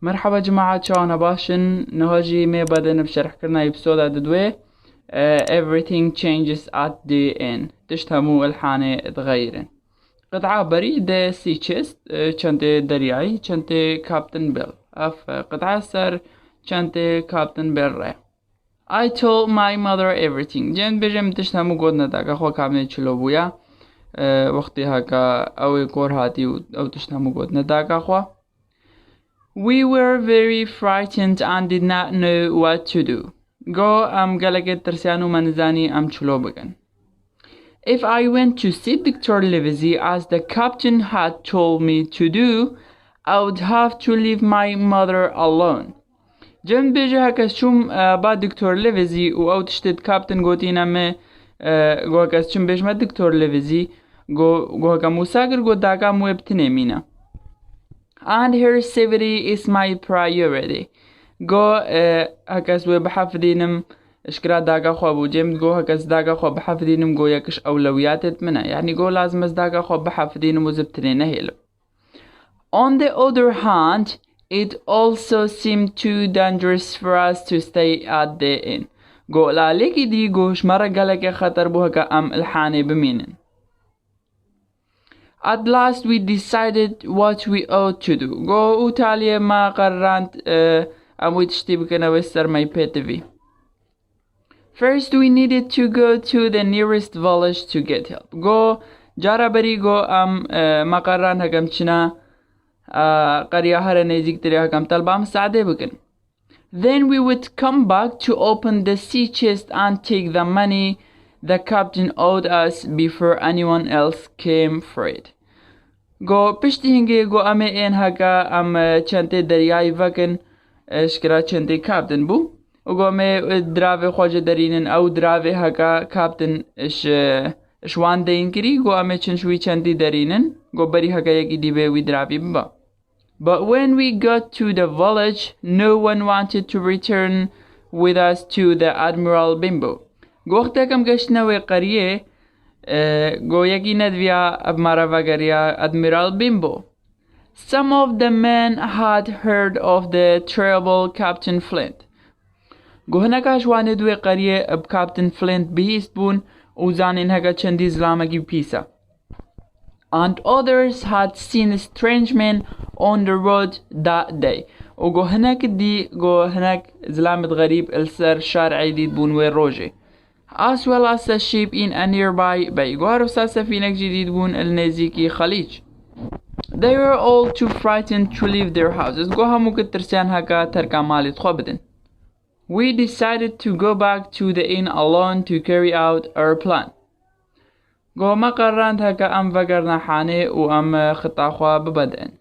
مرحبا جماعة شلون باشن نهاجي ما بدنا بشرح كرنا يبسودا ددوي everything changes at the end تشتمو الحانة تغيرن قطعة بريدة سي تشيست چنتي درياي چنتي كابتن بيل اف قطعة سر چنتي كابتن بيل رأي I told my mother everything جن بجم تشتمو قدنا داك اخوا كامل چلو بويا وقتی هكا او كور هاتي او تشتمو قدنا داك اخوا We were very frightened and did not know what to do. Go galagit tersianu manzani chulo began. If I went to see Dr. Livesey as the captain had told me to do, I would have to leave my mother alone. جن بيجي كشوم با دكتور ليفيزي او تشتد كابتن قوتينا ما جو كشوم بيج ما دكتور ليفيزي جو كمساجر جو داكا مو ابتنمينا. And her safety is my priority. Go هكاس وبحفظينم اشكرا داقا خو ابو جيم جو هكاس داقا خو بحفظينم جو يكش اولويات منا يعني جو لازم داقا خو بحفظينم وزبتنين هيلو. On the other hand, it also seemed too dangerous for us to stay at the inn. Go لا ليكي دي جوش مرة قالك خطر بوهكا الحاني بمينن. At last we decided what we ought to do. Go Italia ما قررت أموي تشتي بكنا وستر my pet TV. First we needed to go to the nearest village to get help. Go جاربري go ما قررن هكم چنا قرية هر نزيك تري هكم طلبا مساعدة بكن. Then we would come back to open the sea chest and take the money the captain owed us before anyone else came for it. Go pishti hinge go ame en haka chante dariai vaken shkira chante captain bu. Go me drave khoja darinen au drave haka captain shwan de inkiri go ame chinshwi chante darinen go bari haka yaki dibe we drave ba. But when we got to the village, no one wanted to return with us to the Admiral Bimbo. گوختکم گشتنوی قریه گو یکی ندویا اب مراوگریا Admiral Bimbo. Some of the men had heard of the terrible Captain Flint. گو هنکاش واندوی قریه اب Captain Flint بیست بون و زانین هکا چندی زلامگی پیسا. And others had seen strange men on the road that day. و گو هنک دی گو هنک زلامت غریب السر شارعی دید بون وی روجه. As well as a ship in a nearby bay. وعرف سفينة جديد بون النزيكي خليج. They were all too frightened to leave their houses. جوها ممكن ترسان هكا تركا مالي تخبدن. We decided to go back to the inn alone to carry out our plan. جوها ما قررت هكا فقرنا حاني خطا خوا ببدأن.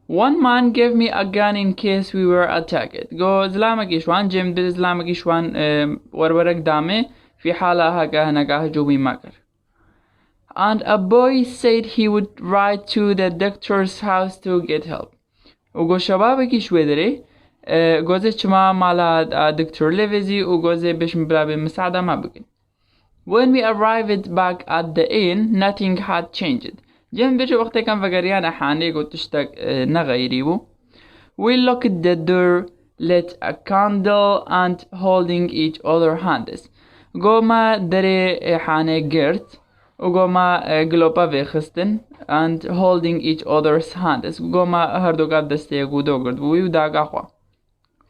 One man gave me a gun in case we were attacked. Go زلامك إشوان جيم دل زلامك إشوان ورورك دامي في حالة هكا هنكا هجومي مكر. And a boy said he would ride to the doctor's house to get help. وقو شبابك إشوي دري جوزي چما مالا دكتور ليفيزي وجوزي بيش مبلابي مساعدة ما بكن. When we arrived back at the inn, nothing had changed. جن بيجي وقتها كان فقريان أحاني قلت تشتاق نغيريبو. We locked the door, lit a candle and holding each other hands. قوما دري حاني قرت وقوما قلوبا بيخستن and holding each other's hands. قوما هردو قاد دستيقو دوغرد ويوداق أخوا.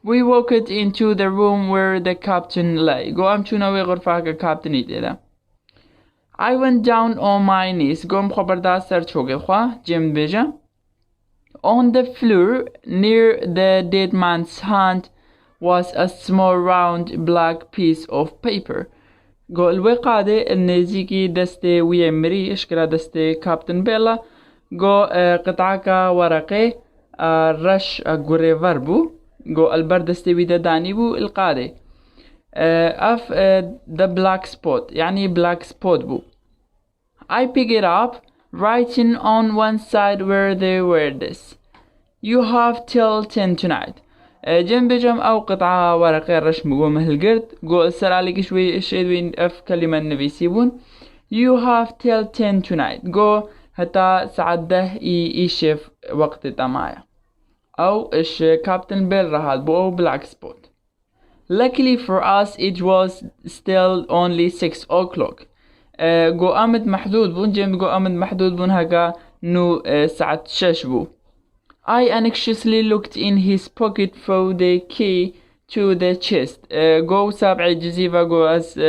We walked into the room where the captain lay. قوام چوناوي غرفة كابتن يديدا. I went down on my knees. قوم خبردار سر چوغل خوا جم بيجا. On the floor near the dead man's hand was a small round black piece of paper. قو الوقادة النزيكي دستي ويمري اشكرا دستي كابتن بيلا قو قطعكا ورقي رش قري وربو قو البر دستي ويدا داني بو القادة اف the black spot يعني black spot بو. I pick it up, writing on one side where they were this. You have till 10 tonight. جنب جم أو قطعة ورقة رشم قوم هالقرد قو السر عليك شوي الشيء اف كلمة نبيسيبون. You have till 10 tonight. قو حتى سعده يشيف وقت تمايا. أو إيش كابتن بيل رهال بو أو black spot. Luckily for us it was still only 6 o'clock. جو أمد محدود بون جيم جو أمد محدود بون هكا نو ساعة 6 بو. I anxiously looked in his pocket for the key to the chest. جو سابع جزيفة جو أس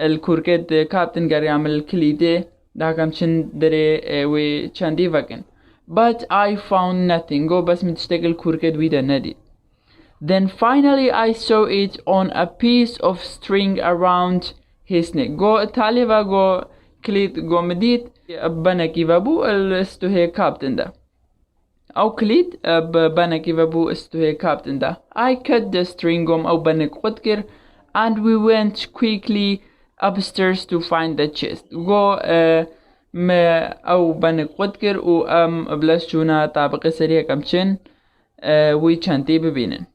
الكوركت كابتن قال يعمل الكليدة داكم چن دري و چندي وكن. But I found nothing. Go بس متشتغل كوركت ويدا ندي. Then finally I saw it on a piece of string around his neck. Go تاليفا go كليد go مديت بنكي وابو الاستوهي كابتن ده. أو كليد بنكي وابو استوهي كابتن ده. I cut the string أو بنك قدكر and we went quickly upstairs to find the chest. Go ما أو بنك قدكر و بلاش جونا طابق سريع كمشن وي چنتي ببينن.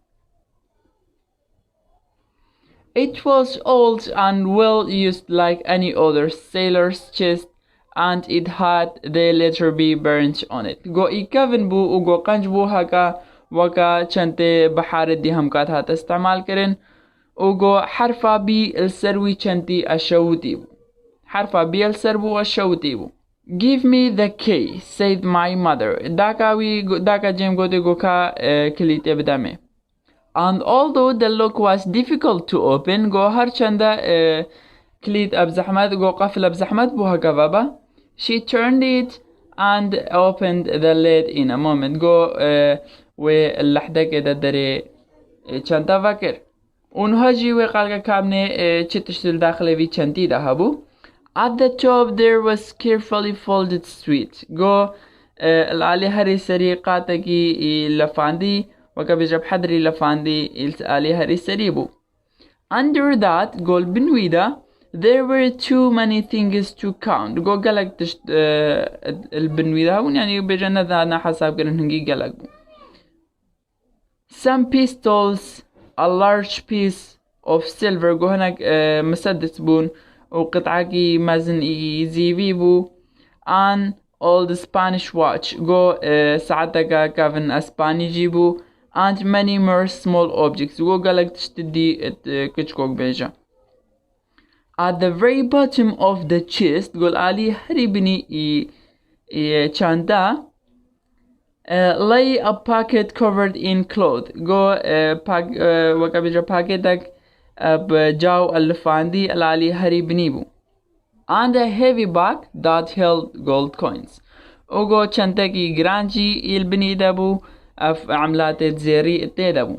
It was old and well used like any other sailor's chest and it had the letter B burnt on it. Go إيكافن بو و go قنج بو هكا وكا چنتي بحار دي همكات هات استعمال كرن و go حرفا بي السروي چنتي أشوتي بو. حرفا بي السربو أشوتي بو. Give me the key, said my mother. Daka جيم go de go ka كليتي بدامي. And although the lock was difficult to open, go harchanda كليت أبزحمت go قفل أبزحمت بوها كبابا. She turned it and opened the lid in a moment. Go واللحدة كده دري چنتا فكر. ونهاجي وقالك كابني چتشتل داخل في چنتي دهبو. At the top there was carefully folded street. Go العلي هري سريقاتكي لفاندي وكبجب حدري لفاندي العلي هري سريبو. Under that قول بنويدا there were too many things to count. Go قالك تشت البنويدا هون يعني بجنة أنا حساب كرن هنجي قالك. Some pistols, a large piece of silver. Go هناك مسدس بون وقطعة مازن يزيبيبو an old Spanish watch. Go ساعتك كافن اسباني جيبو and many more small objects. Go قالك تشتدي كتشكوك بيجا. At the very bottom of the chest قول علي هريبني چاندا lay a pocket covered in cloth. Go وكبيجا باكيتك بجاو الفاندي العلي هري بنيبو and a heavy bag that held gold coins. وغو چنتكي جرانجي البني دابو اف عملات زيري اتدابو.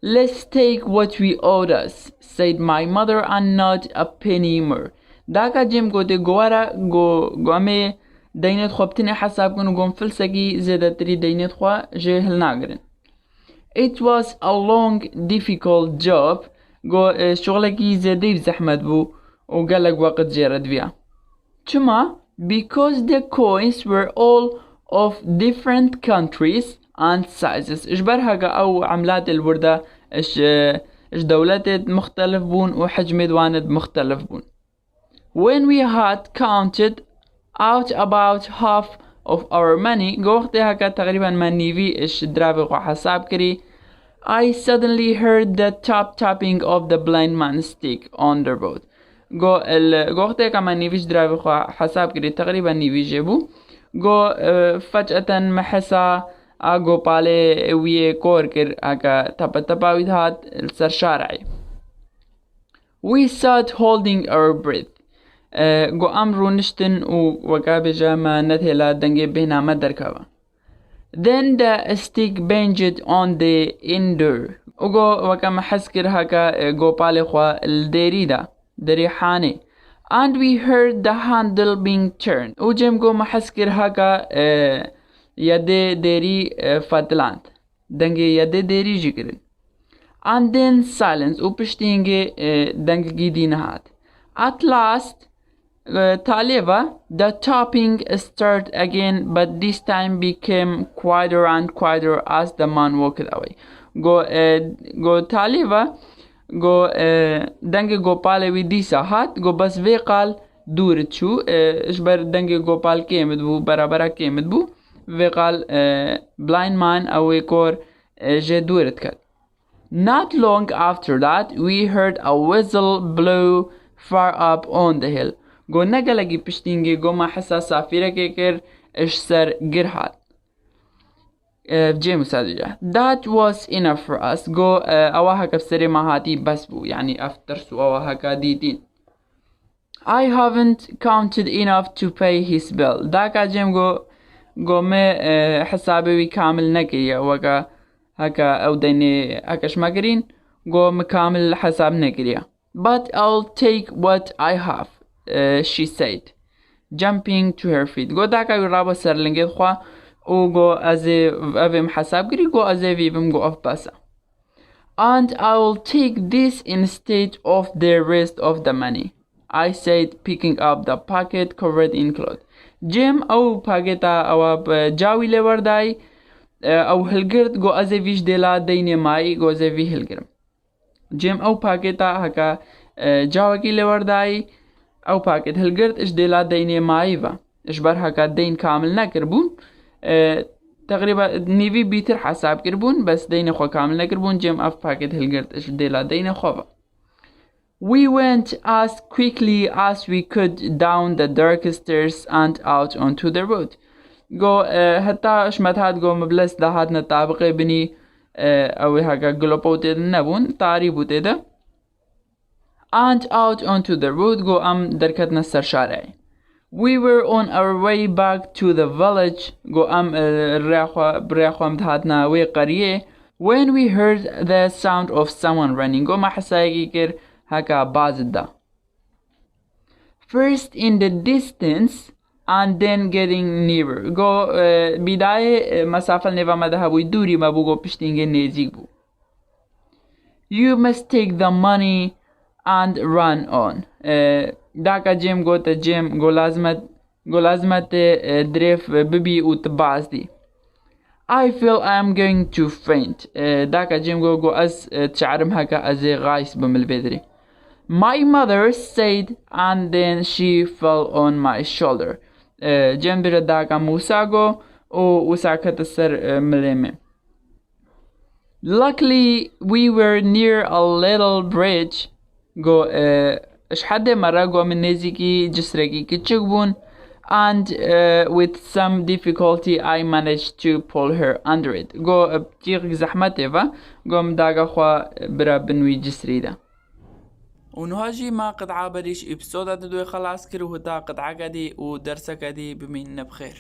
Let's take what we owed us, said my mother, and not a penny more. داكا جيم قوتي قوارا قوامي دينت خوبتني حساب كنو قوم فلسكي زيادة تري دينت خوا جيهل ناقرن. It was a long, difficult job. Go شغلكي زيادة بزحمت بو وقالك وقت جيرد بيها. Chuma, because the coins were all of different countries and sizes. إجبرها أو عملات الوردة إش دولات مختلف بون وحجم دوانت مختلف بون. When we had counted out about half of our money قوقتها تقريبا منيفي إش درافق وحساب كري. I suddenly heard the tapping of the blind man's stick on the road. قوقتها كمان نيفيش درافق وحساب كري تقريبا نيفي جيبو. فجأة محسا اگو بالي ويه كوركر اگا تباويد هات السر شارعي. We sat holding our breath. گو امرو نشتن وقا بجاما نتهلا دنگي بهنا مدركوا. Then the stick banged on the indoor. وقا محسكر هكا گو بالي خوا الديريدا دريحاني. And we heard the handle being turned. وجم گو محسكر هكا يده ديري فتلانت دنگي يده ديري جيكرن. And then silence وپشتينگي دنگي دينهات. At last Taleva, the tapping started again, but this time became quieter and quieter as the man walked away. Go Taleva go دنگي go pale ودي ساعات go بس في قال دورت شو إجبر دنگي go pal كيمد بو برابرا كيمد بو في قال blind man أو يكور جدورت كد. Not long after that we heard a whistle blow far up on the hill. Go nagalagi pishtingi go ma hasa safira keker ish sar girhat. James said that was enough for us. Go awaha kabsari mahati basbu yani after su awaha kaditin. I haven't counted enough to pay his bill. Daka Jim go me حسابي كامل نكري وكا هكا أو ديني هكاش ماكرين go مكامل حساب نكري. But I'll take what I have, she said, jumping to her feet. Go daka يرابا سرلنجد خوا و go أزي أفهم حساب كري go أزي فيهم go أف باسا. And I'll take this instead of the rest of the money, I said, picking up the packet covered in cloth. Jim أو باكيتا أو جاوي لورداي أو هلقرت جو أزي فيش ديلا ديني ماي جو أزي في هلقرم. جيم أو باكيتا هكا جاوكي لورداي أو باكيت هلقرت إش ديلا ديني مايفا إش بار هكا دين كامل نكربون تقريبا نيفي بيتر حساب كربون بس ديني خوا كامل نكربون. جيم أو باكيت هلقرت إش ديلا ديني خوفا. We went as quickly as we could down the dark stairs and out onto the road. Go حتى شمتهات go مبلس دهاتنا طابقة بني أو هكا قلوبوتة النبون تاريبوتة ده. And out onto the road go دركتنا السرشارع. We were on our way back to the village go بريخوا مدهاتنا وقرية when we heard the sound of someone running. Go ما حسايقي كر هكا بازدا. First in the distance and then getting nearer. Go بداية مسافة نيفا مدهبوي دوري ما بو go پشتینگه نزیگ بو. You must take the money and run on. داكا جيم go تا جيم go لازمت دريف ببي و تباز دي. I feel I am going to faint. داكا جيم go از تشعرم هكا ازي غايس بمل بدري. My mother said and then she fell on my shoulder. جنب داكا موساغو و وساكت السر مليمة. Luckily we were near a little bridge. Go اش حد مرة go من نزيكي جسركي كتشكبون and with some difficulty I managed to pull her under it. Go بتيغ زحمته فا go مداغا خوا برا بنوي جسريدا. ونهاجي ما قطعة بريش إبسودة دوي خلاص كرو هتا قطعة كدي ودرسة كدي بمين بخير.